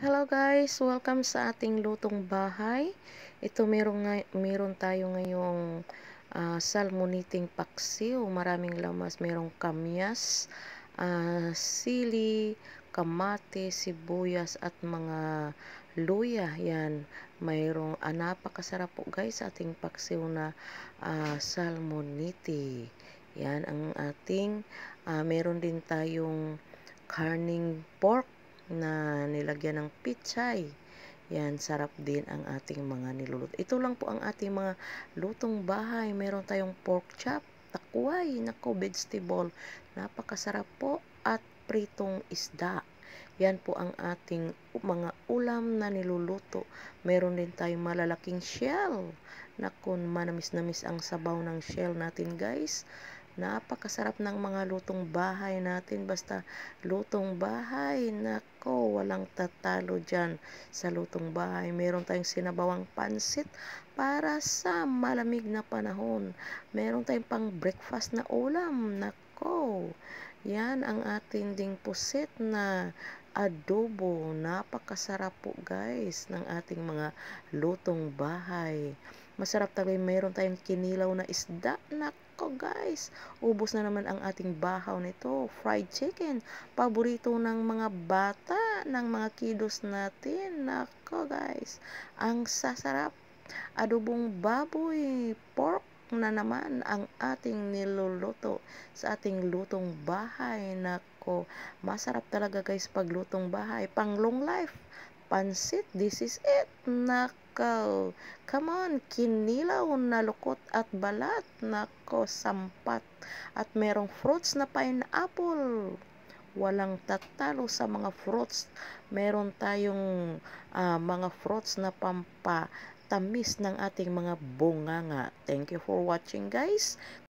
Hello guys, welcome sa ating lutong bahay. Ito meron tayo ngayong salmoniting paksiw. Maraming lamas, merong kamyas, sili, kamate, sibuyas at mga luya. Yan, mayroong napakasarap po guys sa ating paksiw na salmoniti. Yan ang ating meron din tayong karning pork na nilagyan ng pichay. Yan, sarap din ang ating mga niluluto. Ito lang po ang ating mga lutong bahay. Meron tayong pork chop, takway, nako, vegetable. Napakasarap po at pritong isda. Yan po ang ating mga ulam na niluluto. Meron din tayong malalaking shell. Naku, manamis-namis ang sabaw ng shell natin guys. Napakasarap ng mga lutong bahay natin. Basta lutong bahay, nako, walang tatalo dyan sa lutong bahay. Meron tayong sinabawang pansit para sa malamig na panahon. Meron tayong pang breakfast na ulam, nako. Yan ang ating ding pusit na adobo. Napakasarap po guys ng ating mga lutong bahay. Masarap talaga. Meron tayong kinilaw na isda. Nako guys, ubos na naman ang ating bahaw nito. Fried chicken, paborito ng mga bata, ng mga kiddos natin. Nako guys, ang sasarap. Adobong baboy, pork na naman ang ating niluluto sa ating lutong bahay. Nako, masarap talaga guys pag lutong bahay. Pang long life, pansit, this is it. Nako, come on, kinilaw na lukot at balat. Nako, sampat. At merong fruits na pineapple. Walang tatalo sa mga fruits. Meron tayong mga fruits na pampatamis ng ating mga bunganga. Thank you for watching guys.